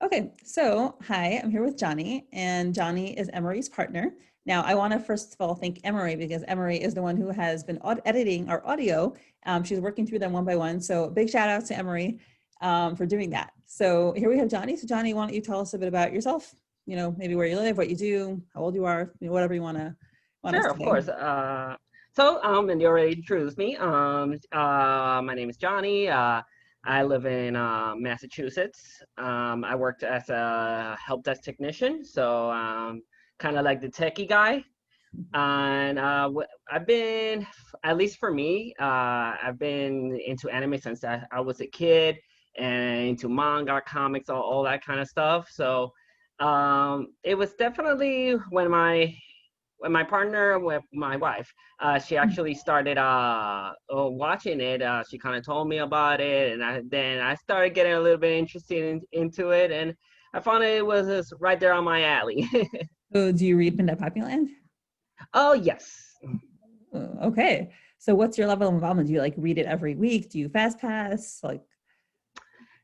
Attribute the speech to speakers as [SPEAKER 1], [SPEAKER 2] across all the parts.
[SPEAKER 1] Okay, so hi, I'm here with Johnny, and Johnny is Emery's partner. Now, I want to first of all thank Emery because Emery is the one who has been editing our audio. She's working through them one by one. So big shout out to Emery for doing that. So here we have Johnny. So Johnny, why don't you tell us a bit about yourself? You know, maybe where you live, what you do, how old you are, you know, whatever you want us
[SPEAKER 2] Sure,
[SPEAKER 1] to
[SPEAKER 2] of
[SPEAKER 1] know.
[SPEAKER 2] course. And you already introduced me. My name is Johnny. I live in Massachusetts. I worked as a help desk technician, so kind of like the techie guy. And I've been, at least for me, I've been into anime since I was a kid, and into manga, comics, all that kind of stuff. So it was definitely when my partner, with my wife, she actually started watching it. She kind of told me about it, and then I started getting a little bit interested into it, and I found it was just right there on my alley.
[SPEAKER 1] So do you read Midnight Poppyland?
[SPEAKER 2] Oh, yes.
[SPEAKER 1] Okay. So what's your level of involvement? Do you like read it every week? Do you fast pass? Like,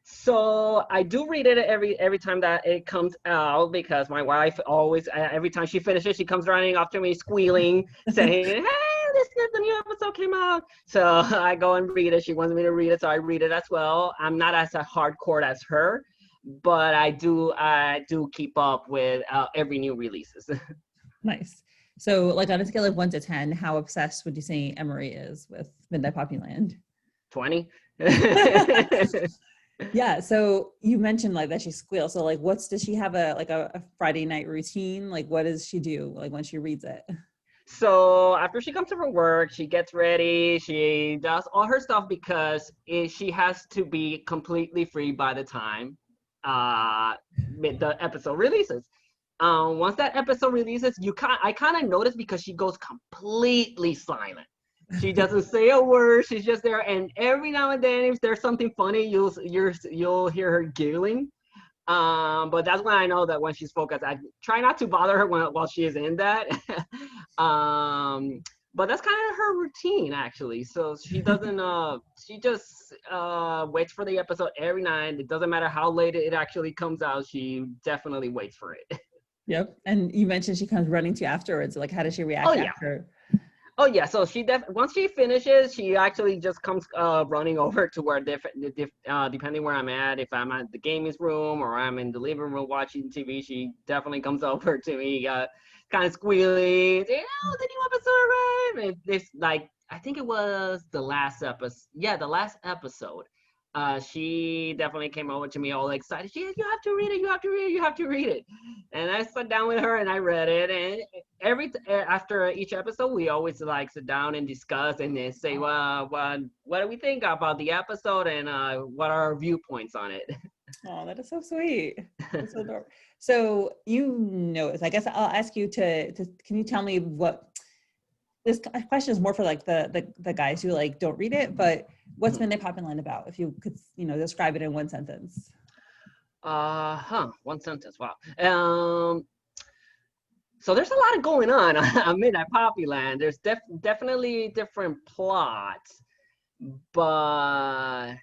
[SPEAKER 2] So I do read it every time that it comes out because my wife always every time she finishes she comes running after me squealing saying, "Hey, this is the new episode came out." So I go and read it. She wants me to read it, so I read it as well. I'm not as a hardcore as her, but I do keep up with every new releases.
[SPEAKER 1] nice. So like on a scale of 1 to 10, how obsessed would you say Emery is with Midnight Poppyland?
[SPEAKER 2] 20.
[SPEAKER 1] Yeah, so you mentioned like that she squeals. So like does she have a Friday night routine? Like what does she do like when she reads it?
[SPEAKER 2] So after she comes from work, she gets ready, she does all her stuff because she has to be completely free by the time uh, the episode releases. Once that episode releases, I kind of notice because she goes completely silent. She doesn't say a word. She's just there, and every now and then, if there's something funny, you'll hear her giggling. But that's when I know that when she's focused. I try not to bother her while she is in that. But that's kind of her routine actually. So she doesn't she just waits for the episode every night. It doesn't matter how late it actually comes out, she definitely waits for it.
[SPEAKER 1] Yep. And you mentioned she comes running to you afterwards. Like how does she
[SPEAKER 2] Oh
[SPEAKER 1] react
[SPEAKER 2] yeah.
[SPEAKER 1] after?
[SPEAKER 2] Oh yeah, so once she finishes, she actually just comes running over to where depending where I'm at. If I'm at the gaming room or I'm in the living room watching TV, she definitely comes over to me, kind of squealing. Oh, the new episode arrived! And this like I think it was the last episode. Yeah, the last episode. She definitely came over to me all excited. She, you have to read it. You have to read it. You have to read it. And I sat down with her and I read it. And after each episode, we always like sit down and discuss and then say, well, what do we think about the episode and what are our viewpoints on it?
[SPEAKER 1] Oh, that is so sweet. That's so adorable. So you know this. I guess I'll ask you to can you tell me what this question is more for like the guys who like don't read it, but what's Midnight Poppyland about? If you could, you know, describe it in one sentence.
[SPEAKER 2] One sentence. Wow. So there's a lot of going on on Midnight Poppyland. There's definitely different plots, but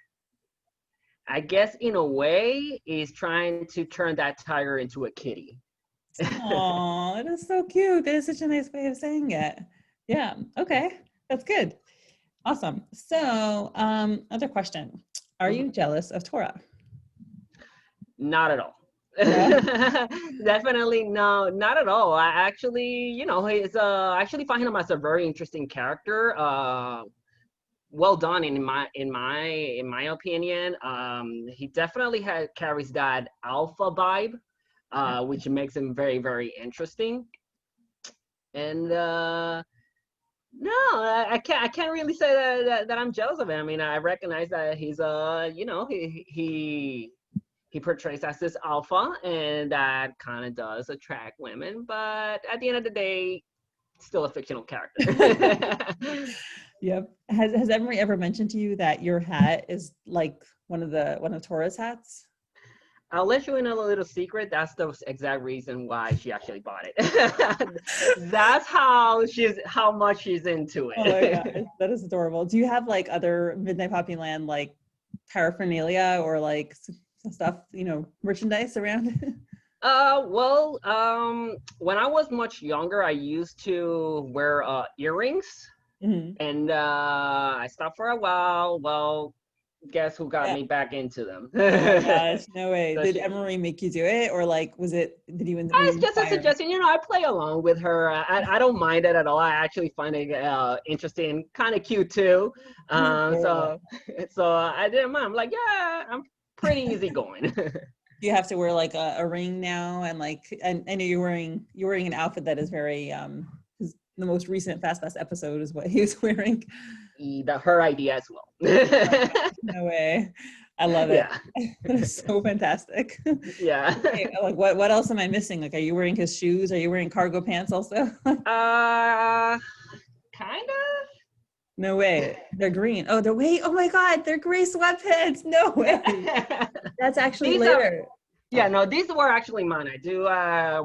[SPEAKER 2] I guess in a way is trying to turn that tiger into a kitty.
[SPEAKER 1] Oh, that is so cute. That is such a nice way of saying it. Yeah. Okay. That's good. Awesome. So, other question. Are you jealous of Torah?
[SPEAKER 2] Not at all.
[SPEAKER 1] No.
[SPEAKER 2] Definitely no, not at all. I actually, he's I actually find him as a very interesting character. Well done in my opinion. He definitely carries that alpha vibe, which makes him very, very interesting. And no, I can't really say that I'm jealous of him. I mean, I recognize that he's he portrays as this alpha, and that kind of does attract women. But at the end of the day, still a fictional character.
[SPEAKER 1] Yep. Has Emery ever mentioned to you that your hat is like one of Torah's hats?
[SPEAKER 2] I'll let you in a little secret. That's the exact reason why she actually bought it. That's how much she's into
[SPEAKER 1] Oh my
[SPEAKER 2] it.
[SPEAKER 1] God, that is adorable. Do you have like other Midnight Poppyland like paraphernalia or like stuff, merchandise around?
[SPEAKER 2] Well, when I was much younger, I used to wear earrings, and I stopped for a while. Well, guess who got me back into them?
[SPEAKER 1] Oh my gosh, no way.
[SPEAKER 2] So
[SPEAKER 1] Did Emery make you do it, or like, did you?
[SPEAKER 2] it's just a suggestion. I play along with her. I don't mind it at all. I actually find it interesting, kind of cute too. So I didn't mind. I'm like, yeah, I'm pretty easygoing.
[SPEAKER 1] You have to wear like a ring now, and like, and I know you're wearing an outfit that is very the most recent Fast Pass episode is what he was wearing.
[SPEAKER 2] Her idea as well.
[SPEAKER 1] No way. I love it.
[SPEAKER 2] Yeah.
[SPEAKER 1] That's so fantastic.
[SPEAKER 2] Yeah.
[SPEAKER 1] Okay, like what else am I missing? Like, are you wearing his shoes? Are you wearing cargo pants also?
[SPEAKER 2] Kind of.
[SPEAKER 1] No way. They're green. Oh, oh my God, they're gray sweatpants. No way. That's actually later.
[SPEAKER 2] No, these were actually mine. I do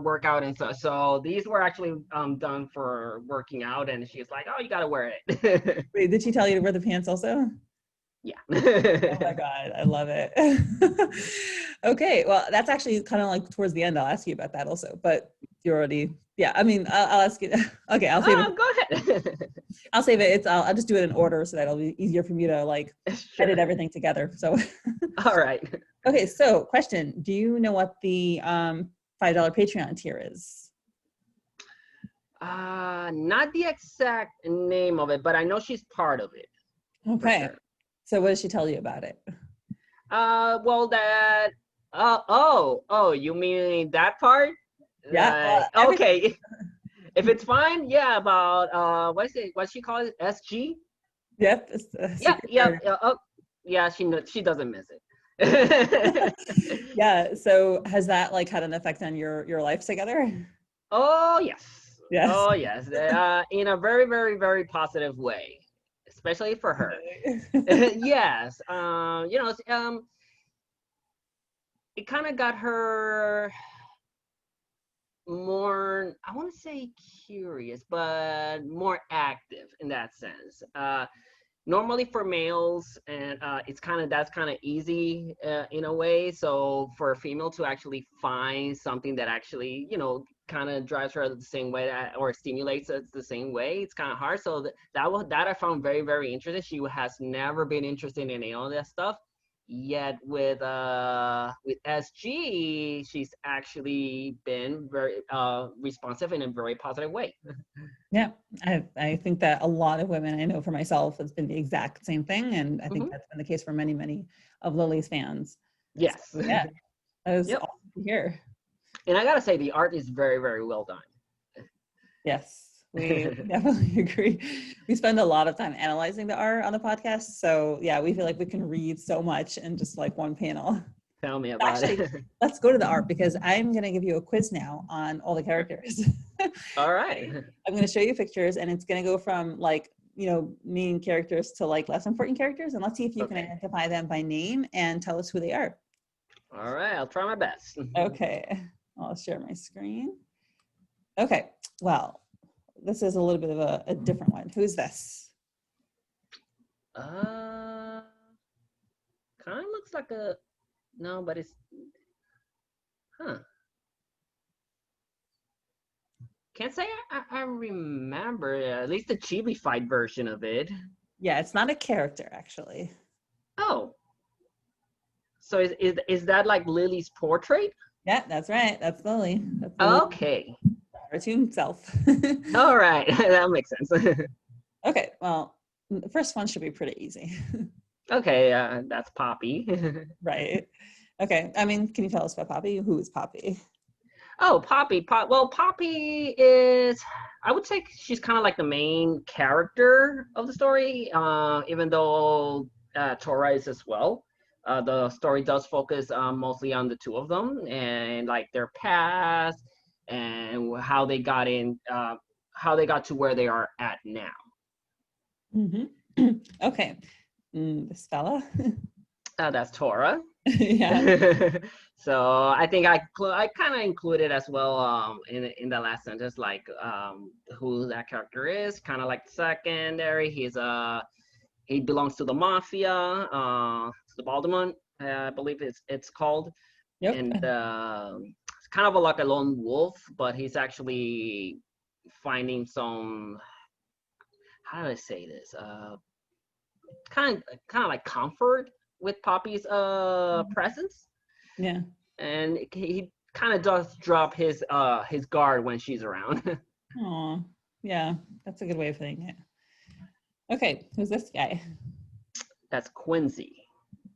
[SPEAKER 2] work out and stuff. So these were actually done for working out, and she's like, oh, you gotta wear it.
[SPEAKER 1] Wait, did she tell you to wear the pants also?
[SPEAKER 2] Yeah.
[SPEAKER 1] Oh my God, I love it. Okay, well, that's actually kind of like towards the end. I'll ask you about that also, but you're already, I mean, I'll ask you. Okay, I'll save it.
[SPEAKER 2] Go ahead.
[SPEAKER 1] I'll save it. I'll just do it in order so that it'll be easier for me to like edit everything together. So.
[SPEAKER 2] All right.
[SPEAKER 1] Okay, so question: do you know what the $5 Patreon tier is?
[SPEAKER 2] Not the exact name of it, but I know she's part of it.
[SPEAKER 1] Okay.
[SPEAKER 2] Sure.
[SPEAKER 1] So what did she tell you about it?
[SPEAKER 2] Well, that. You mean that part?
[SPEAKER 1] Yeah.
[SPEAKER 2] Okay. If it's fine, yeah. About what is it? What she calls it? SG.
[SPEAKER 1] Yep.
[SPEAKER 2] Yeah. She doesn't miss it.
[SPEAKER 1] Yeah. So has that like had an effect on your life together?
[SPEAKER 2] Oh yes.
[SPEAKER 1] Yes.
[SPEAKER 2] Oh yes. In a very, very, very positive way, especially for her. Yes. It kind of got her more, I want to say curious, but more active in that sense. Normally for males, and that's kind of easy in a way. So for a female to actually find something that actually, kind of drives her the same way or stimulates us the same way, it's kind of hard. So that I found very, very interesting. She has never been interested in any of that stuff. Yet with SG, she's actually been very responsive in a very positive way.
[SPEAKER 1] Yeah, I think that a lot of women, I know for myself, it's been the exact same thing, and I think that's been the case for many, many of Lily's fans.
[SPEAKER 2] Yes.
[SPEAKER 1] So, yeah, that was awesome to hear.
[SPEAKER 2] And I gotta say, the art is very, very well done.
[SPEAKER 1] Yes. We definitely agree. We spend a lot of time analyzing the art on the podcast. So yeah, we feel like we can read so much in just like one panel.
[SPEAKER 2] Tell me about it.
[SPEAKER 1] Let's go to the art because I'm going to give you a quiz now on all the characters.
[SPEAKER 2] All right.
[SPEAKER 1] I'm going to show you pictures and it's going to go from like, main characters to like less important characters. And let's see if you can identify them by name and tell us who they are.
[SPEAKER 2] All right. I'll try my best.
[SPEAKER 1] Okay. I'll share my screen. Okay. Well, this is a little bit of a different one. Who's this?
[SPEAKER 2] Kind of looks like no, but it's, Can't say I remember, at least the chibi-fied version of it.
[SPEAKER 1] Yeah, it's not a character, actually.
[SPEAKER 2] Oh. So is that like Lily's portrait?
[SPEAKER 1] Yeah, that's right. That's Lily. That's Lily.
[SPEAKER 2] Okay.
[SPEAKER 1] Cartoon self.
[SPEAKER 2] All right, that makes sense.
[SPEAKER 1] Okay, well, the first one should be pretty easy.
[SPEAKER 2] Okay, that's Poppy.
[SPEAKER 1] Right. Okay, I mean, can you tell us about Poppy? Who is Poppy?
[SPEAKER 2] Oh, Poppy. Well, Poppy is, I would say she's kind of like the main character of the story, even though Tora is as well. The story does focus mostly on the two of them and like their past and how they got to where they are at now.
[SPEAKER 1] Mm-hmm. Okay. This fella?
[SPEAKER 2] That's Tora.
[SPEAKER 1] Yeah.
[SPEAKER 2] So I think I kind of included as well in the last sentence, like who that character is, kind of like secondary. He belongs to the mafia, to the Baltimore, I believe it's called.
[SPEAKER 1] Yep.
[SPEAKER 2] And it's kind of like a lone wolf, but he's actually finding some, how do I say this? Kind of like comfort with Poppy's presence.
[SPEAKER 1] Yeah.
[SPEAKER 2] And he kind of does drop his guard when she's around.
[SPEAKER 1] Oh, yeah, that's a good way of putting it. Okay, who's this guy?
[SPEAKER 2] That's Quincy.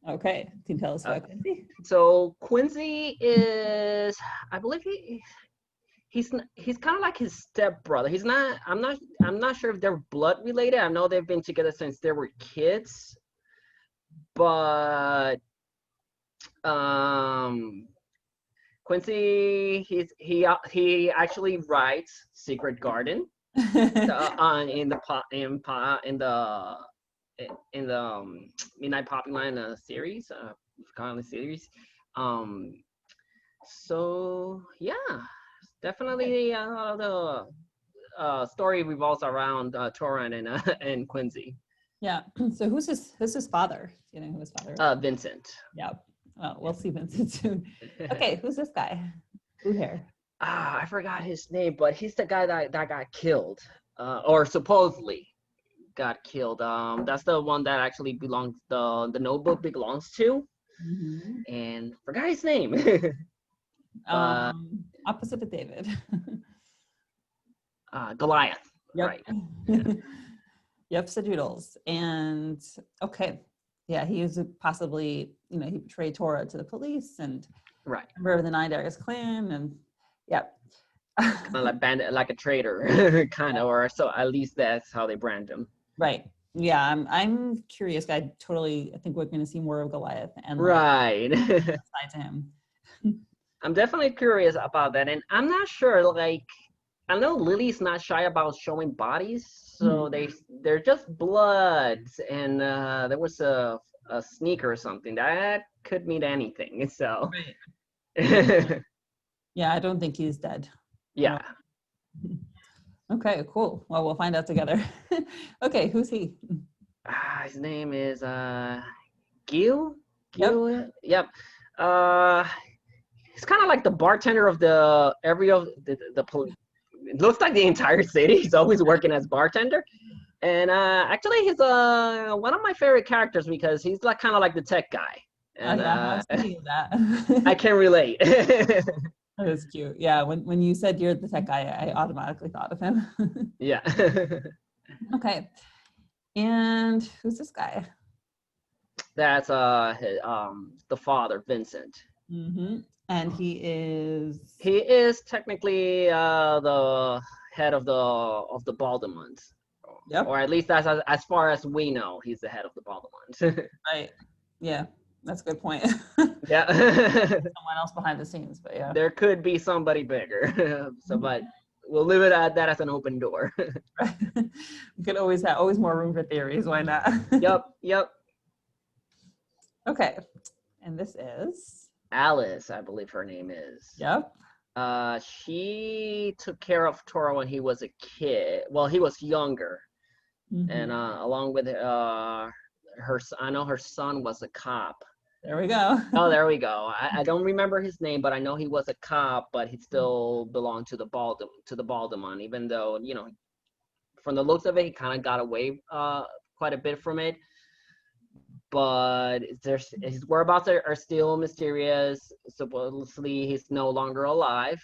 [SPEAKER 1] Okay, can you tell us about Quincy?
[SPEAKER 2] So Quincy is, I believe he's kind of like his stepbrother. He's not. I'm not sure if they're blood related. I know they've been together since they were kids, but Quincy, he actually writes Secret Garden in the Midnight Poppyland series, Scarlet series. So yeah, definitely the story revolves around Tora and Quincy.
[SPEAKER 1] Yeah. So who's his father? You know who his father is?
[SPEAKER 2] Vincent.
[SPEAKER 1] Yeah. Well, we'll see Vincent soon. Okay, who's this guy? Blue hair.
[SPEAKER 2] I forgot his name, but he's the guy that got killed, or supposedly got killed. That's the one that actually belongs, the notebook belongs to, and forgot his name.
[SPEAKER 1] Opposite of David.
[SPEAKER 2] Goliath.
[SPEAKER 1] Yep.
[SPEAKER 2] Right. Yeah.
[SPEAKER 1] Yep, 𝗪𝗏. And okay, yeah, he was possibly, he betrayed Tora to the police and
[SPEAKER 2] right,
[SPEAKER 1] member of the 𝗨 and yep.
[SPEAKER 2] Kind of like bandit, like a traitor, kind of, or so at least that's how they brand him.
[SPEAKER 1] Right. Yeah, I'm curious. I think we're going to see more of Goliath and
[SPEAKER 2] right
[SPEAKER 1] side to him.
[SPEAKER 2] I'm definitely curious about that, and I'm not sure. Like, I know Lily's not shy about showing bodies, so they're just bloods, and there was a sneaker or something that could mean anything. So,
[SPEAKER 1] right. Yeah, I don't think he's dead.
[SPEAKER 2] Yeah.
[SPEAKER 1] Okay, cool. Well, we'll find out together. Okay, who's he?
[SPEAKER 2] His name is Gil.
[SPEAKER 1] Yep.
[SPEAKER 2] Yep. He's kind of like the bartender of the it looks like the entire city. He's always working as bartender. And actually he's one of my favorite characters because he's like kind of like the tech guy. And
[SPEAKER 1] I was thinking of that.
[SPEAKER 2] I can relate.
[SPEAKER 1] That is cute. Yeah, when you said you're the tech guy, I automatically thought of him.
[SPEAKER 2] Yeah.
[SPEAKER 1] Okay. And who's this guy?
[SPEAKER 2] That's the father, Vincent.
[SPEAKER 1] And he
[SPEAKER 2] is technically the head of the 𝗏𝗏𝗱𝗏.
[SPEAKER 1] Yep.
[SPEAKER 2] Or at least that's as far as we know, he's the head of the 𝗏𝗏𝗱𝗏.
[SPEAKER 1] Right. Yeah, that's a good point.
[SPEAKER 2] Yeah.
[SPEAKER 1] Someone else behind the scenes, but yeah.
[SPEAKER 2] There could be somebody bigger. So, but we'll leave it at that as an open door.
[SPEAKER 1] We could always more room for theories. Why not?
[SPEAKER 2] Yep.
[SPEAKER 1] Okay. And this is
[SPEAKER 2] Alice, I believe her name is.
[SPEAKER 1] Yep.
[SPEAKER 2] She took care of Tora when he was a kid. Well, he was younger. And along with I know her son was a cop.
[SPEAKER 1] There we go.
[SPEAKER 2] Oh, there we go. I don't remember his name, but I know he was a cop, but he still belonged to the 𝗏𝗏𝗱𝗏, even though, from the looks of it, he kind of got away quite a bit from it. But his whereabouts are still mysterious. Supposedly, he's no longer alive.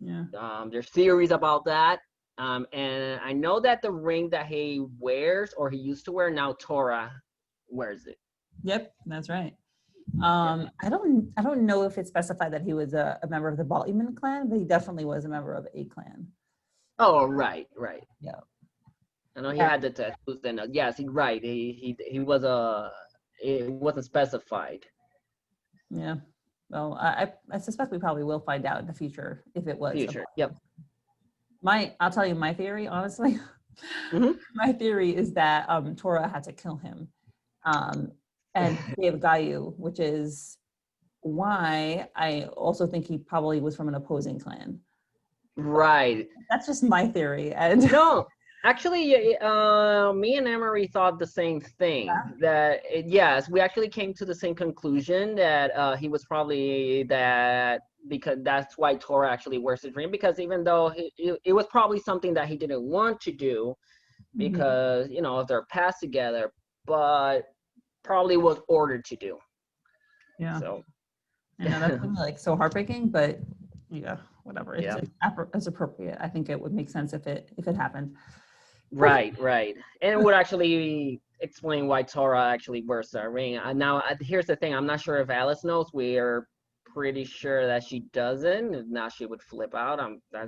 [SPEAKER 1] Yeah.
[SPEAKER 2] There's theories about that. And I know that the ring that he wears, or he used to wear, now Tora wears it.
[SPEAKER 1] Yep, that's right. I don't know if it specified that he was a member of the 𝗏𝗏𝗱𝗏 clan, but he definitely was a member of a clan.
[SPEAKER 2] Oh, right.
[SPEAKER 1] Yeah.
[SPEAKER 2] I know he had the tattoos, and yes, right. He was it wasn't specified.
[SPEAKER 1] Yeah. Well, I suspect we probably will find out in the future if it was.
[SPEAKER 2] Yep.
[SPEAKER 1] I'll tell you my theory, honestly. My theory is that Tora had to kill him, and save 𝗪𝗪, which is why I also think he probably was from an opposing clan.
[SPEAKER 2] Right.
[SPEAKER 1] That's just my theory. And
[SPEAKER 2] no, Actually, me and Emery thought the same thing. Yes, we actually came to the same conclusion that he was probably that, because that's why Tora actually wears his ring, because even though it was probably something that he didn't want to do, because you know, of their past together, but probably was ordered to do.
[SPEAKER 1] Yeah.
[SPEAKER 2] So
[SPEAKER 1] I know that's gonna be, like, so heartbreaking, but yeah, whatever.
[SPEAKER 2] Yeah.
[SPEAKER 1] It's appropriate. I think it would make sense if it happened.
[SPEAKER 2] Right, right. And it would actually explain why Tora actually wears that ring. Now, here's the thing. I'm not sure if Alice knows. We're pretty sure that she doesn't. And now she would flip out.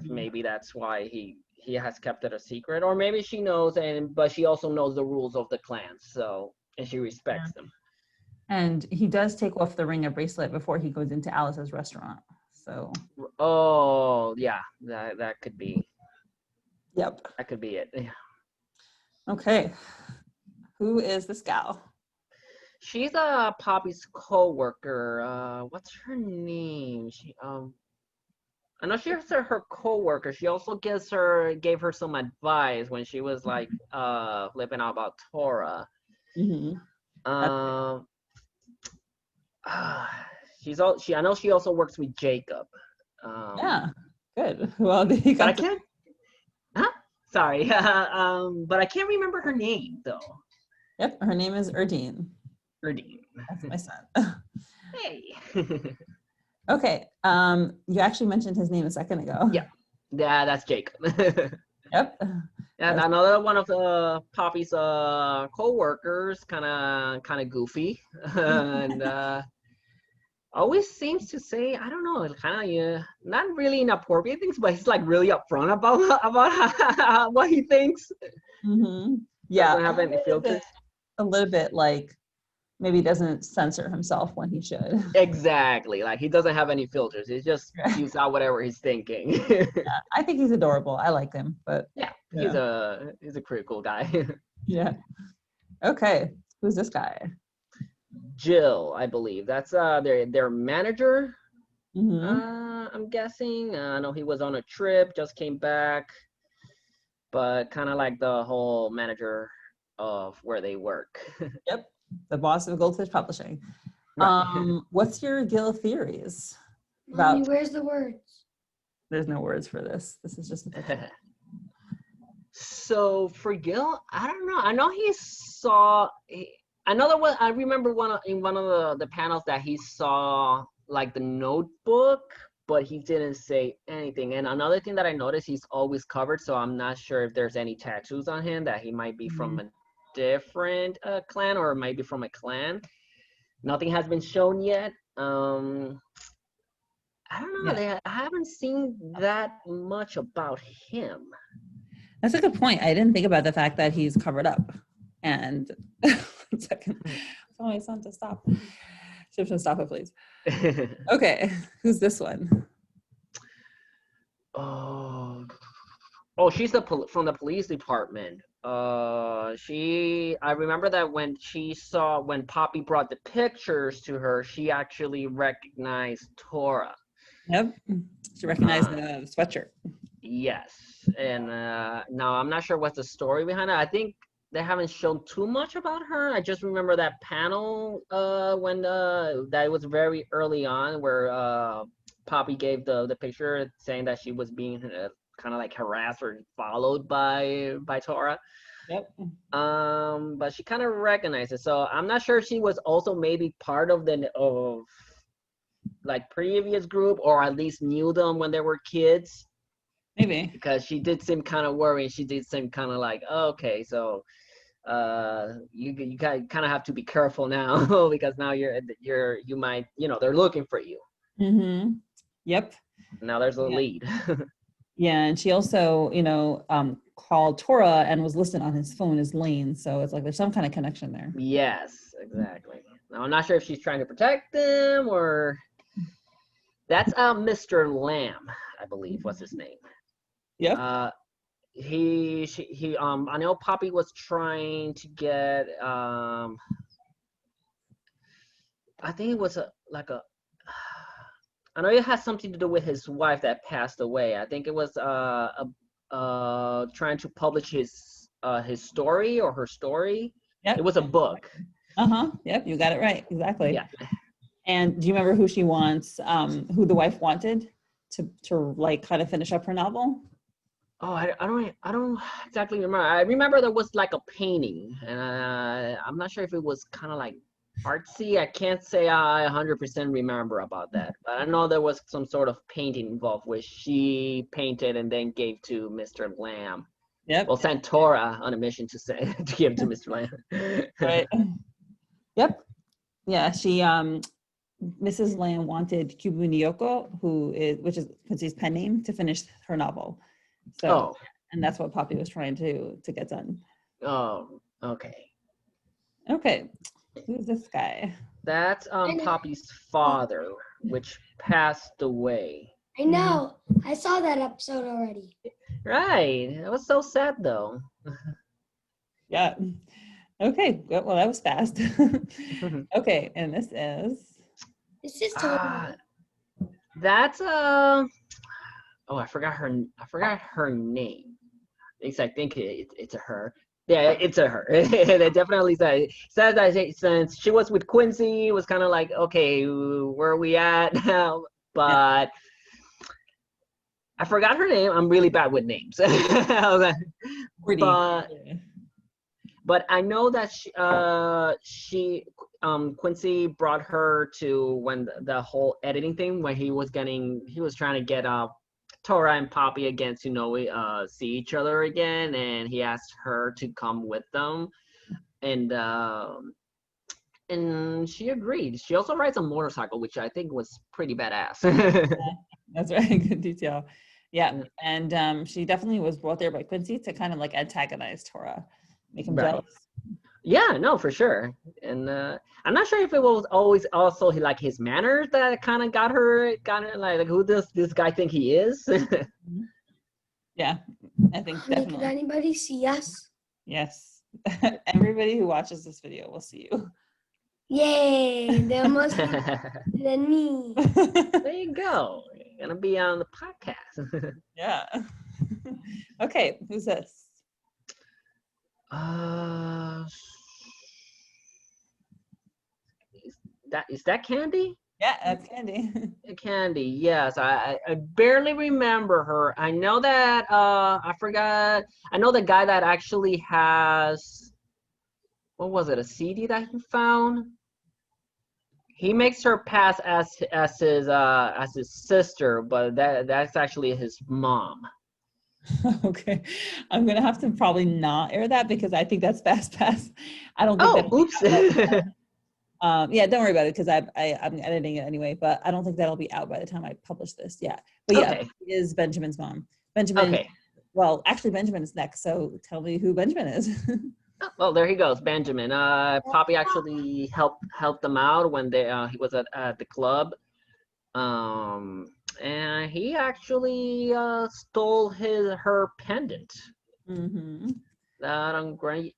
[SPEAKER 2] Maybe that's why he has kept it a secret. Or maybe she knows, but she also knows the rules of the clan. So, and she respects them.
[SPEAKER 1] And he does take off the ring and bracelet before he goes into Alice's restaurant. So.
[SPEAKER 2] Oh, yeah. That could be.
[SPEAKER 1] Yep.
[SPEAKER 2] That could be it. Yeah.
[SPEAKER 1] Okay, who is this gal?
[SPEAKER 2] She's Poppy's co-worker. What's her name? I know she's her co-worker. She also gave her some advice when she was like flipping out about Tora. I know she also works with Jacob.
[SPEAKER 1] Yeah, good. Well, they got.
[SPEAKER 2] But I can't. Huh? Sorry, but I can't remember her name though.
[SPEAKER 1] Yep, her name is Erdine.
[SPEAKER 2] Erdine.
[SPEAKER 1] That's my son.
[SPEAKER 2] Hey.
[SPEAKER 1] Okay, you actually mentioned his name a second ago.
[SPEAKER 2] Yeah, that's Jacob.
[SPEAKER 1] Yep.
[SPEAKER 2] And another one of Poppy's co-workers, kind of goofy, and always seems to say, I don't know, kind of not really inappropriate things, but he's like really upfront about what he thinks.
[SPEAKER 1] Yeah,
[SPEAKER 2] doesn't have any filters.
[SPEAKER 1] A little bit like maybe doesn't censor himself when he should.
[SPEAKER 2] Exactly, like he doesn't have any filters. He just spews out whatever he's thinking.
[SPEAKER 1] Yeah, I think he's adorable. I like him, but
[SPEAKER 2] yeah. He's a pretty cool guy.
[SPEAKER 1] Yeah. Okay, who's this guy?
[SPEAKER 2] Jill, I believe. That's their manager. I'm guessing. I know he was on a trip, just came back, but kind of like the whole manager of where they work.
[SPEAKER 3] Yep, the boss of Goldfish Publishing.
[SPEAKER 2] Right.
[SPEAKER 3] What's your Gil theories
[SPEAKER 4] Mommy,
[SPEAKER 3] about?
[SPEAKER 4] where's the words?
[SPEAKER 3] There's no words for this. This is just a picture.
[SPEAKER 2] So for Gil, I don't know. I know he saw. Another one. I remember in one of the panels that he saw like the notebook, but he didn't say anything. And another thing that I noticed, he's always covered, so I'm not sure if there's any tattoos on him, that he might be from a different clan or maybe from a clan. Nothing has been shown yet. I don't know.
[SPEAKER 3] Yeah.
[SPEAKER 2] I haven't seen that much about him.
[SPEAKER 3] That's a good point. I didn't think about the fact that he's covered up. And 1 second. Tell my son to stop. Should stop it, please. Okay, who's this one?
[SPEAKER 2] Oh, she's from the police department. I remember that when Poppy brought the pictures to her, she actually recognized Tora.
[SPEAKER 3] Yep, she recognized the sweatshirt.
[SPEAKER 2] Yes, and now I'm not sure what's the story behind it. I think they haven't shown too much about her. I just remember that panel when that was very early on, where Poppy gave the picture saying that she was being kind of like harassed or followed by Tora.
[SPEAKER 3] Yep.
[SPEAKER 2] But she kind of recognized it. So I'm not sure if she was also maybe part of like previous group, or at least knew them when they were kids.
[SPEAKER 3] Maybe.
[SPEAKER 2] Because she did seem kind of worried. She did seem kind of like, oh, okay, so you kind of have to be careful now because now you might, they're looking for you.
[SPEAKER 3] Mm-hmm. Yep.
[SPEAKER 2] Now there's a lead.
[SPEAKER 3] Yeah, and she also, called Tora and was listed on his phone as Lane. So it's like there's some kind of connection there.
[SPEAKER 2] Yes, exactly. Now I'm not sure if she's trying to protect them or. That's Mr. Lamb, I believe. What's his name?
[SPEAKER 3] Yep.
[SPEAKER 2] I know Poppy was trying to get I think it was I know it has something to do with his wife that passed away. I think it was trying to publish his his story or her story.
[SPEAKER 3] Yep.
[SPEAKER 2] It was a book.
[SPEAKER 3] Yep, you got it right. Exactly.
[SPEAKER 2] Yeah.
[SPEAKER 3] And do you remember who she wants, who the wife wanted to like kind of finish up her novel?
[SPEAKER 2] Oh, I don't exactly remember. I remember there was like a painting, and I'm not sure if it was kind of like artsy. I can't say I 100% remember about that, but I know there was some sort of painting involved, which she painted and then gave to Mr. Lamb.
[SPEAKER 3] Yep.
[SPEAKER 2] Well, sent Tora on a mission to give to Mr. Lamb.
[SPEAKER 3] Right. Yep. Yeah, she Mrs. Lamb wanted 𝗙𝗵𝗱𝗀𝗀𝗀, which is Quincy's pen name, to finish her novel. So, and that's what Poppy was trying to get done.
[SPEAKER 2] Oh, okay.
[SPEAKER 3] Okay, who's this guy?
[SPEAKER 2] That's Poppy's father, which passed away.
[SPEAKER 4] I know. I saw that episode already.
[SPEAKER 2] Right. It was so sad though.
[SPEAKER 3] Yeah. Okay, good. Well, that was fast. Okay, and this is
[SPEAKER 4] Tora.
[SPEAKER 2] That's oh, I forgot her name. I think it's a her. Yeah, it's a her. It definitely says that since she was with Quincy, it was kind of like, okay, where are we at now? But I forgot her name. I'm really bad with names. But I know that Quincy brought her to when the whole editing thing, when he was trying to get Tora and Poppy again to see each other again, and he asked her to come with them, and she agreed. She also rides a motorcycle, which I think was pretty badass.
[SPEAKER 3] That's right. Good detail. Yeah, and she definitely was brought there by Quincy to kind of like antagonize Tora, make him jealous.
[SPEAKER 2] Yeah, no, for sure. And I'm not sure if it was always also like his manners that kind of got her like who does this guy think he is?
[SPEAKER 3] Yeah, I think definitely.
[SPEAKER 4] Can anybody see us?
[SPEAKER 3] Yes. Everybody who watches this video will see you.
[SPEAKER 4] Yay! There must be than me.
[SPEAKER 2] There you go. You're gonna be on the podcast.
[SPEAKER 3] Yeah. Okay, who's this?
[SPEAKER 2] Is that Candy?
[SPEAKER 3] Yeah, that's Candy.
[SPEAKER 2] Candy, yes. I barely remember her. I know that I forgot. I know the guy that actually has, what was it, a CD that he found? He makes her pass as his sister, but that's actually his mom.
[SPEAKER 3] Okay, I'm gonna have to probably not air that because I think that's fast pass. I don't think.
[SPEAKER 2] Oh, oops.
[SPEAKER 3] Yeah, don't worry about it because I'm editing it anyway. But I don't think that'll be out by the time I publish this. Yeah, but yeah,
[SPEAKER 2] Okay.
[SPEAKER 3] it is Benjamin's mom. Benjamin.
[SPEAKER 2] Okay.
[SPEAKER 3] Well, actually, Benjamin is next. So tell me who Benjamin is.
[SPEAKER 2] Oh, well, there he goes, Benjamin. Poppy actually helped them out when he was at the club. And he actually stole her pendant.
[SPEAKER 3] Mm-hmm.
[SPEAKER 2] That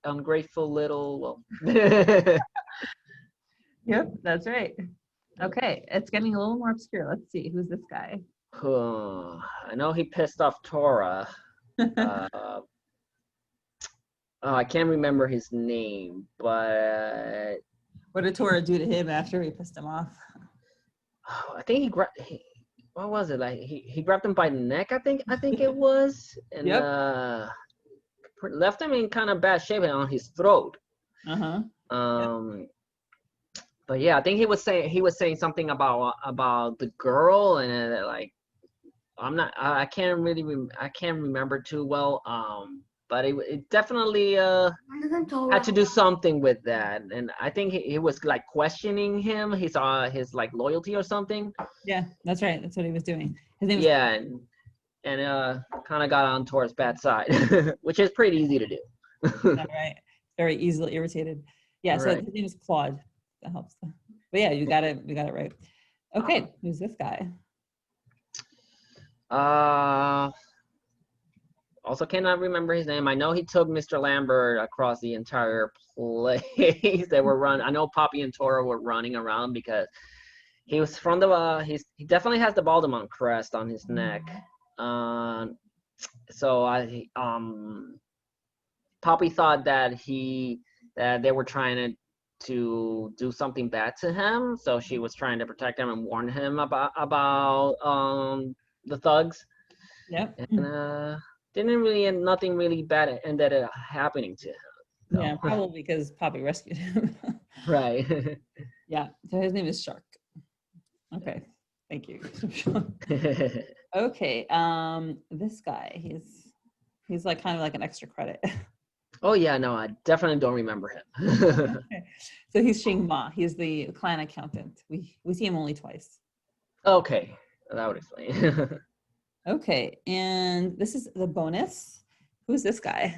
[SPEAKER 2] ungrateful little. Well.
[SPEAKER 3] Yep, that's right. Okay, it's getting a little more obscure. Let's see, who's this guy?
[SPEAKER 2] I know he pissed off Tora. I can't remember his name, but
[SPEAKER 3] What did Tora do to him after he pissed him off?
[SPEAKER 2] I think he grabbed. What was it? Like he grabbed him by the neck. I think it was, and left him in kind of bad shape on his throat. But yeah, I think he was saying something about the girl, and like I can't remember too well. But it definitely had to do something with that, and I think he was like questioning him, his like loyalty or something.
[SPEAKER 3] Yeah, that's right. That's what he was doing. His name
[SPEAKER 2] was and kind of got on Tora's bad side, which is pretty easy to do.
[SPEAKER 3] All right, very easily irritated. Yeah, so his name is Claude. That helps. But yeah, you got it right. Okay, who's this guy?
[SPEAKER 2] Also cannot remember his name. I know he took Mr. Lambert across the entire place. They were running. I know Poppy and Tora were running around because he was from the. He definitely has the Baldemont crest on his neck. So Poppy thought that they were trying to do something bad to him, so she was trying to protect him and warn him about the thugs.
[SPEAKER 3] Yep.
[SPEAKER 2] And nothing really bad ended up happening to him. So.
[SPEAKER 3] Yeah, probably because Poppy rescued him.
[SPEAKER 2] Right.
[SPEAKER 3] Yeah. So his name is Shark. Okay. Thank you. Okay. This guy, he's like kind of like an extra credit.
[SPEAKER 2] Oh yeah, no, I definitely don't remember him.
[SPEAKER 3] Okay. So he's 𝗙𝗵𝗲. He's the clan accountant. We see him only twice.
[SPEAKER 2] Okay, that would explain.
[SPEAKER 3] Okay, and this is the bonus. Who's this guy?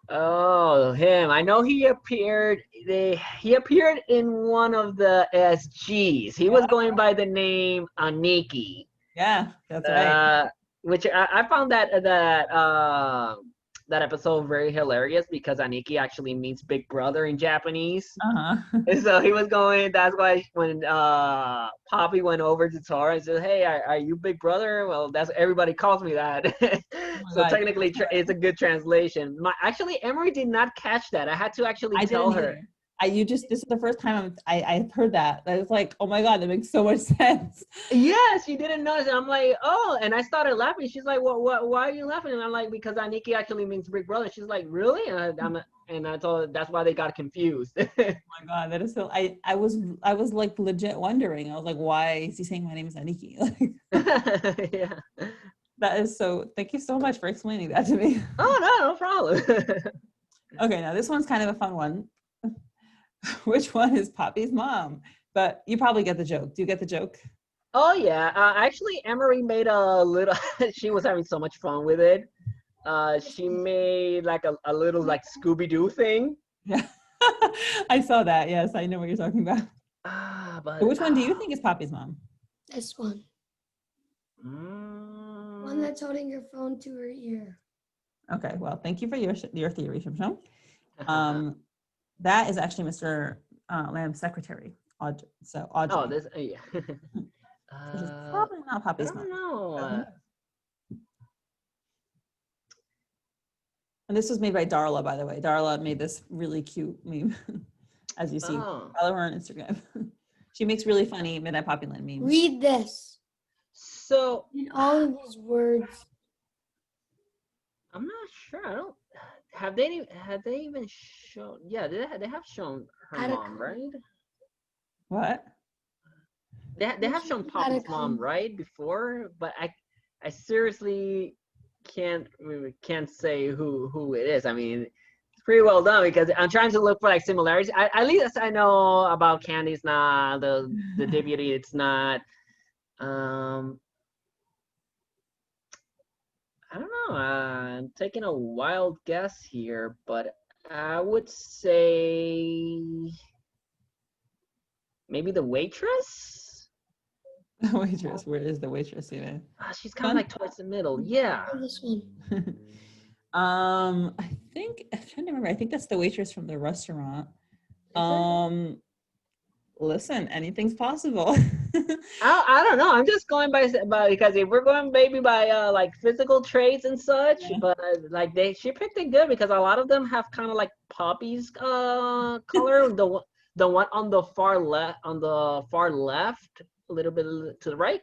[SPEAKER 2] Oh, him. I know he appeared in one of the SGs. He was going by the name 𝗙𝗪𝗓𝗓.
[SPEAKER 3] Yeah, that's right.
[SPEAKER 2] Which I found that episode very hilarious because 𝗙𝗪𝗓𝗓 actually means big brother in Japanese. And so he was going, that's why when Poppy went over to Tora and said, hey, are you big brother? Well, that's everybody calls me that. So
[SPEAKER 3] God,
[SPEAKER 2] technically it's a good translation. Actually, Emery did not catch that. I had to actually tell her.
[SPEAKER 3] This is the first time I've heard that. I was like, oh my God, that makes so much sense.
[SPEAKER 2] Yes, she didn't notice. I'm like, oh, and I started laughing. She's like, what, why are you laughing? And I'm like, because 𝗙𝗪𝗓𝗓 actually means big brother. She's like, really? And I told her that's why they got confused.
[SPEAKER 3] Oh my God, that is so, I was like legit wondering. I was like, why is he saying my name is 𝗙𝗪𝗓𝗓? Like,
[SPEAKER 2] yeah.
[SPEAKER 3] That is so, thank you so much for explaining that to me.
[SPEAKER 2] Oh, no problem.
[SPEAKER 3] Okay, now this one's kind of a fun one. Which one is Poppy's mom? But you probably get the joke. Do you get the joke?
[SPEAKER 2] Oh yeah, actually Emery made a little, she was having so much fun with it. She made like a little like Scooby-Doo thing.
[SPEAKER 3] Yeah, I saw that. Yes, I know what you're talking about.
[SPEAKER 2] But
[SPEAKER 3] So which one do you think is Poppy's mom?
[SPEAKER 4] This one. One that's holding her phone to her ear.
[SPEAKER 3] Okay, well, thank you for your theory, 𝗙𝗪𝗱𝗆. That is actually Mr. Lamb's secretary, Audrey. So Audrey.
[SPEAKER 2] Oh, this, yeah.
[SPEAKER 3] Which is probably not Poppy's mom.
[SPEAKER 2] I don't know.
[SPEAKER 3] And this was made by 𝗪𝗏, by the way. 𝗪𝗏 made this really cute meme, as you see. Follow her on Instagram. She makes really funny Midnight Poppyland memes.
[SPEAKER 4] Read this.
[SPEAKER 2] So
[SPEAKER 4] in all of these words.
[SPEAKER 2] I'm not sure. I don't. Have they even shown? Yeah, they have shown her mom, right?
[SPEAKER 3] What?
[SPEAKER 2] They have shown Poppy's mom, right, before, but I seriously can't say who it is. I mean, it's pretty well done because I'm trying to look for like similarities. At least I know about Candy's not the deputy. It's not. I don't know. I'm taking a wild guess here, but I would say maybe the waitress.
[SPEAKER 3] The waitress. Where is the waitress even?
[SPEAKER 2] She's kind of like towards the middle. Yeah.
[SPEAKER 4] This one.
[SPEAKER 3] I think I'm trying to remember. I think that's the waitress from the restaurant. Listen, anything's possible.
[SPEAKER 2] I don't know. I'm just going by because if we're going maybe by like physical traits and such, yeah. But like she picked it good because a lot of them have kind of like Poppy's color. the one on the far left, a little bit to the right.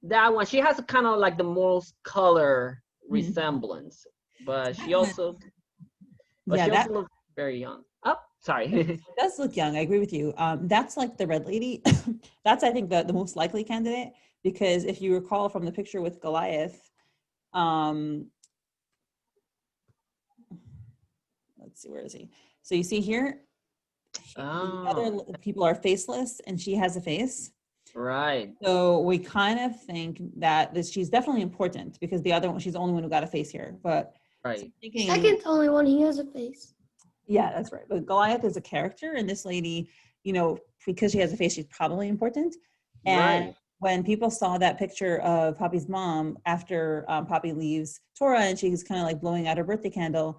[SPEAKER 2] That one, she has kind of like the most color resemblance, but she also, looks very young. Oh, sorry.
[SPEAKER 3] It does look young. I agree with you. That's like the red lady. That's, I think, the most likely candidate, because if you recall from the picture with Goliath, let's see, where is he? So you see here, the other people are faceless and she has a face.
[SPEAKER 2] Right.
[SPEAKER 3] So we kind of think that she's definitely important because the other one, she's the only one who got a face here. But
[SPEAKER 2] right.
[SPEAKER 4] Second's the only one he has a face.
[SPEAKER 3] Yeah, that's right. But Goliath is a character, and this lady, you know, because she has a face, she's probably important. And when people saw that picture of Poppy's mom after Poppy leaves Tora and she's kind of like blowing out her birthday candle,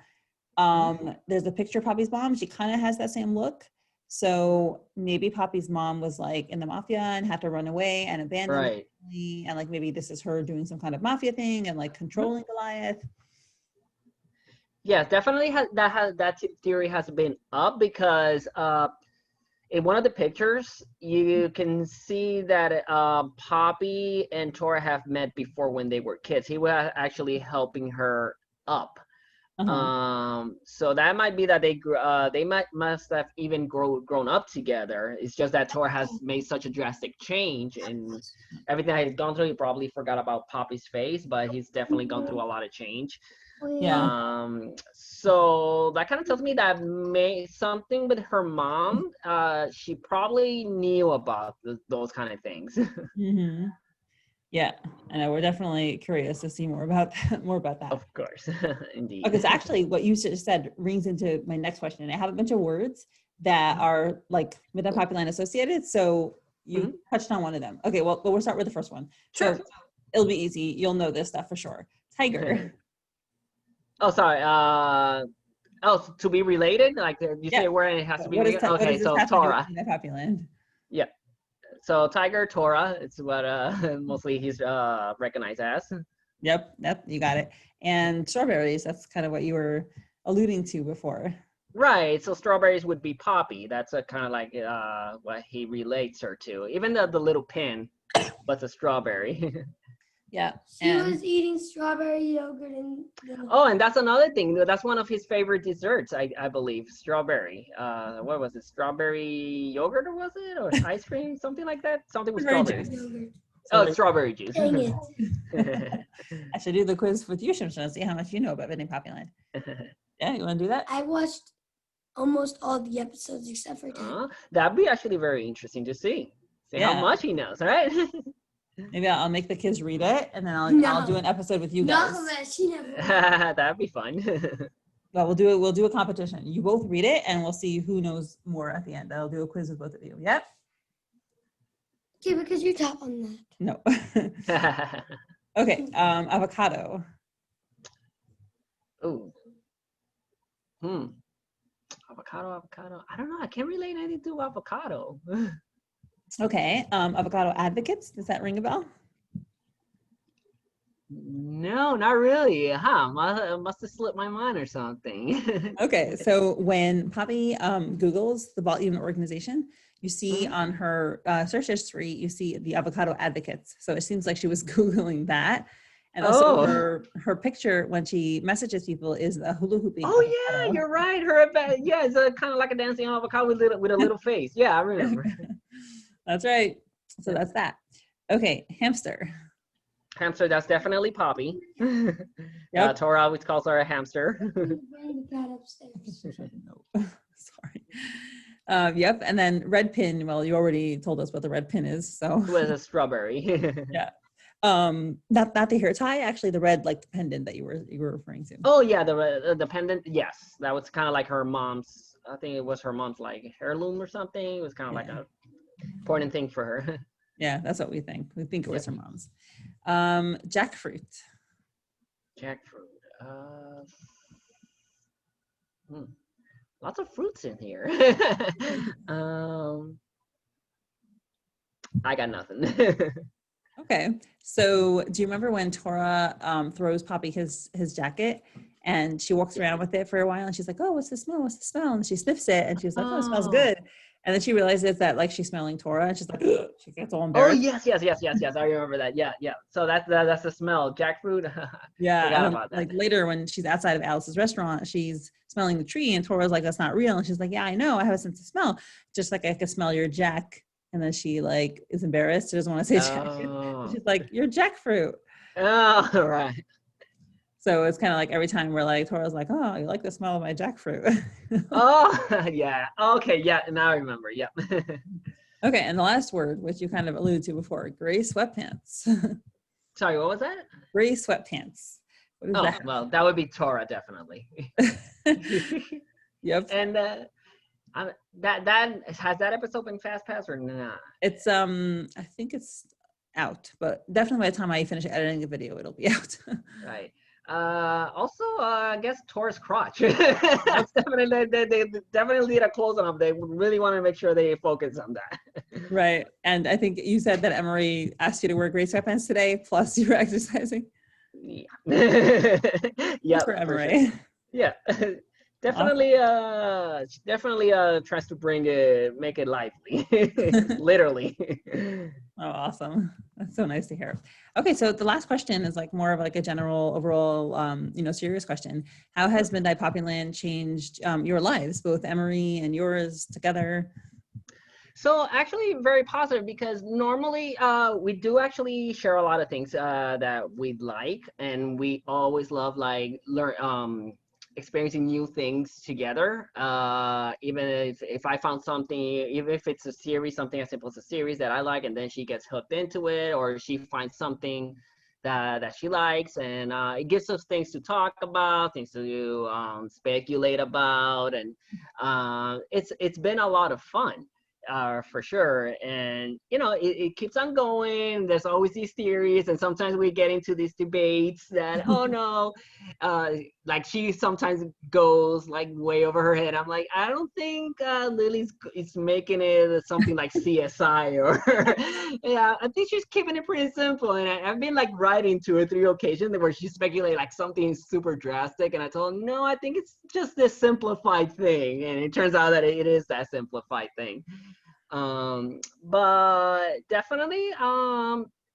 [SPEAKER 3] there's a picture of Poppy's mom. She kind of has that same look. So maybe Poppy's mom was like in the mafia and had to run away and abandon the family, and like maybe this is her doing some kind of mafia thing and like controlling Goliath.
[SPEAKER 2] Yeah, definitely that theory has been up because in one of the pictures you can see that Poppy and Tora have met before when they were kids. He was actually helping her up. So that might be that they must have even grown up together. It's just that Tora has made such a drastic change and everything that he's gone through. He probably forgot about Poppy's face, but he's definitely gone through a lot of change.
[SPEAKER 3] Yeah.
[SPEAKER 2] So that kind of tells me that something with her mom, she probably knew about those kind of things.
[SPEAKER 3] Yeah, I know we're definitely curious to see more about that.
[SPEAKER 2] Of course, indeed.
[SPEAKER 3] Because actually, what you just said rings into my next question. And I have a bunch of words that are like 𝗦𝗃 𝗙𝗃 associated. So you touched on one of them. Okay, well, we'll start with the first one.
[SPEAKER 2] Sure.
[SPEAKER 3] So it'll be easy. You'll know this stuff for sure. Tiger.
[SPEAKER 2] Oh, sorry. Oh, to be related? Like you say where it has to be related? Okay, so Tora. Yeah. So Tiger, Tora, it's what mostly he's recognized as.
[SPEAKER 3] Yep, you got it. And strawberries, that's kind of what you were alluding to before.
[SPEAKER 2] Right, so strawberries would be Poppy. That's a kind of like what he relates her to. Even the little pin was a strawberry.
[SPEAKER 3] Yeah.
[SPEAKER 4] She was eating strawberry yogurt and
[SPEAKER 2] oh, and that's another thing. That's one of his favorite desserts, I believe. Strawberry. What was it? Strawberry yogurt, or was it? Or ice cream? Something like that? Something with strawberries. Oh, strawberry juice.
[SPEAKER 4] Dang it.
[SPEAKER 3] I should do the quiz with you, 𝗪𝗪, and see how much you know about 𝗦𝗃 𝗙𝗃. Yeah, you want to do that?
[SPEAKER 4] I watched almost all the episodes except for 10.
[SPEAKER 2] That'd be actually very interesting to see. See how much he knows, right?
[SPEAKER 3] Maybe I'll make the kids read it, and then I'll do an episode with you guys.
[SPEAKER 2] That'd be fun.
[SPEAKER 3] Well, we'll do a competition. You both read it, and we'll see who knows more at the end. I'll do a quiz with both of you. Yep.
[SPEAKER 4] Okay, because you're top on that.
[SPEAKER 3] No. Okay. Avocado.
[SPEAKER 2] Ooh. Avocado. I don't know. I can't relate anything to avocado.
[SPEAKER 3] Okay. Avocado advocates. Does that ring a bell?
[SPEAKER 2] No, not really. Must have slipped my mind or something.
[SPEAKER 3] Okay. So when Poppy Googles the volume organization, you see on her search history, you see the avocado advocates. So it seems like she was Googling that. And also her picture when she messages people is a hula hooping.
[SPEAKER 2] Oh yeah, you're right. It's kind of like a dancing avocado with a little face. Yeah, I remember.
[SPEAKER 3] That's right. So that's that. Okay, hamster.
[SPEAKER 2] Hamster, that's definitely Poppy.
[SPEAKER 3] Yep.
[SPEAKER 2] Tora always calls her a hamster.
[SPEAKER 4] Bring the cat upstairs.
[SPEAKER 3] No. Sorry. Yep, and then red pin. Well, you already told us what the red pin is, so.
[SPEAKER 2] It was a strawberry.
[SPEAKER 3] Yeah. Not the hair tie. Actually, the red like pendant that you were referring to.
[SPEAKER 2] Oh yeah, the pendant. Yes, that was kind of like her mom's. I think it was her mom's like heirloom or something. It was kind of like a important thing for her.
[SPEAKER 3] Yeah, that's what we think. We think it was her mom's. Jackfruit.
[SPEAKER 2] Jackfruit. Lots of fruits in here. I got nothing.
[SPEAKER 3] Okay, so do you remember when Tora throws Poppy his jacket, and she walks around with it for a while, and she's like, "Oh, what's the smell? What's the smell?" And she sniffs it, and she's like, "Oh, it smells good." And then she realizes that like she's smelling Tora, and she's like, ugh, she gets all embarrassed.
[SPEAKER 2] Oh yes. I remember that. Yeah. So that's the smell. Jackfruit.
[SPEAKER 3] Yeah.
[SPEAKER 2] Forgot about that.
[SPEAKER 3] Like later when she's outside of Alice's restaurant, she's smelling the tree, and Tora's like, "That's not real." And she's like, "Yeah, I know. I have a sense of smell. Just like I could smell your jack." And then she like is embarrassed. She doesn't want to say jack. She's like, "You're jackfruit."
[SPEAKER 2] Oh, right.
[SPEAKER 3] So it's kind of like every time we're like, Tora's like, "Oh, you like the smell of my jackfruit."
[SPEAKER 2] Oh, yeah. Okay, yeah. Now I remember. Yeah.
[SPEAKER 3] Okay, and the last word, which you kind of alluded to before, gray sweatpants.
[SPEAKER 2] Sorry, what was that?
[SPEAKER 3] Gray sweatpants. What is that?
[SPEAKER 2] Well, that would be Tora, definitely.
[SPEAKER 3] Yep.
[SPEAKER 2] And that has that episode been fast pass or not?
[SPEAKER 3] It's I think it's out, but definitely by the time I finish editing the video, it'll be out.
[SPEAKER 2] Right. Also, I guess Tora's crotch. That's definitely they definitely need a close on them. They really want to make sure they focus on that.
[SPEAKER 3] Right. And I think you said that Emery asked you to wear gray sweatpants today, plus you were exercising.
[SPEAKER 2] Yeah. Yeah.
[SPEAKER 3] For Emery.
[SPEAKER 2] Yeah. Definitely, definitely tries to bring it, make it lively, literally.
[SPEAKER 3] Oh, awesome. That's so nice to hear. Okay, so the last question is like more of like a general overall, serious question. How has 𝗦𝗽पछि𝗿𝗆 changed your lives, both Emery and yours together?
[SPEAKER 2] So actually very positive because normally we do actually share a lot of things that we like, and we always love like experiencing new things together. Even if I found something, even if it's a series, something as simple as a series that I like, and then she gets hooked into it, or she finds something that she likes, and it gives us things to talk about, things to speculate about, and it's been a lot of fun. For sure. And it keeps on going. There's always these theories, and sometimes we get into these debates that oh no, like she sometimes goes like way over her head. I'm like, I don't think Lily's is making it something like CSI or yeah, I think she's keeping it pretty simple. And I've been like writing 2 or 3 occasions where she speculated like something super drastic, and I told her, no, I think it's just this simplified thing, and it turns out that it is that simplified thing. But definitely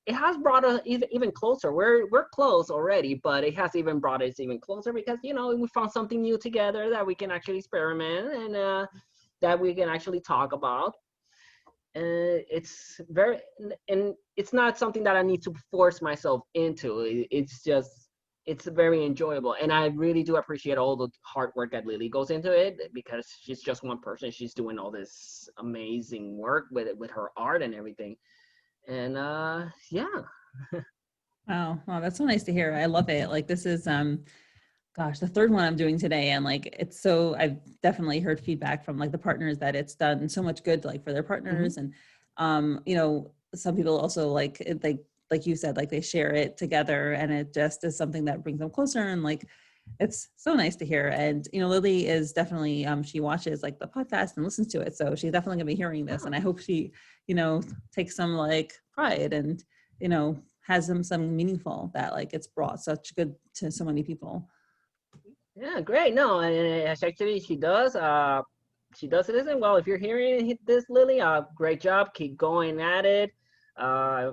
[SPEAKER 2] it has brought us even closer. We're close already, but it has even brought us even closer because we found something new together that we can actually experiment, and that we can actually talk about. It's not something that I need to force myself into. It's very enjoyable, and I really do appreciate all the hard work that Lily goes into it, because she's just one person. She's doing all this amazing work with her art and everything. And yeah.
[SPEAKER 3] Wow, that's so nice to hear. I love it. Like this is gosh, the 3rd one I'm doing today, and like I've definitely heard feedback from like the partners that it's done so much good like for their partners. And some people also like you said, like they share it together, and it just is something that brings them closer, and like it's so nice to hear. And Lily is definitely she watches like the podcast and listens to it, so she's definitely gonna be hearing this, and I hope she takes some like pride and has something meaningful that like it's brought such good to so many people.
[SPEAKER 2] Yeah, great. No, and actually she does. She does listen. Well, if you're hearing this, Lily, great job. Keep going at it.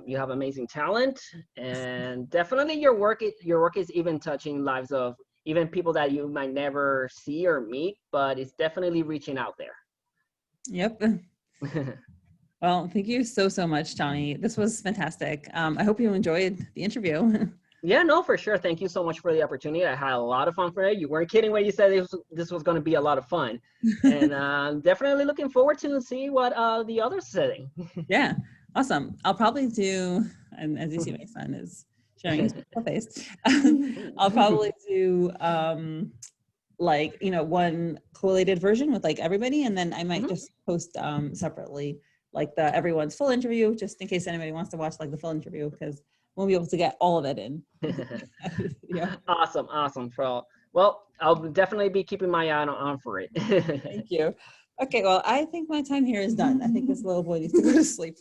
[SPEAKER 2] You have amazing talent, and definitely your work is even touching lives of even people that you might never see or meet, but it's definitely reaching out there.
[SPEAKER 3] Yep. Well, thank you so much, Johnny. This was fantastic. I hope you enjoyed the interview.
[SPEAKER 2] Yeah, no, for sure. Thank you so much for the opportunity. I had a lot of fun for it. You weren't kidding when you said this was going to be a lot of fun. And definitely looking forward to see what the others are saying.
[SPEAKER 3] Yeah, awesome. I'll probably do, and as you see, my son is showing his face. I'll probably do like, one collated version with like everybody. And then I might just post separately like everyone's full interview, just in case anybody wants to watch like the full interview, because we'll be able to get all of it in. Yeah.
[SPEAKER 2] Awesome. Well, I'll definitely be keeping my eye on for it.
[SPEAKER 3] Thank you. Okay, well, I think my time here is done. I think this little boy needs to go to sleep.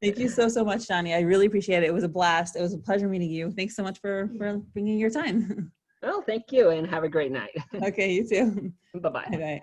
[SPEAKER 3] Thank you so much, Johnny. I really appreciate it. It was a blast. It was a pleasure meeting you. Thanks so much for bringing your time.
[SPEAKER 2] Well, thank you, and have a great night.
[SPEAKER 3] Okay, you too.
[SPEAKER 2] Bye-bye.
[SPEAKER 3] Bye-bye.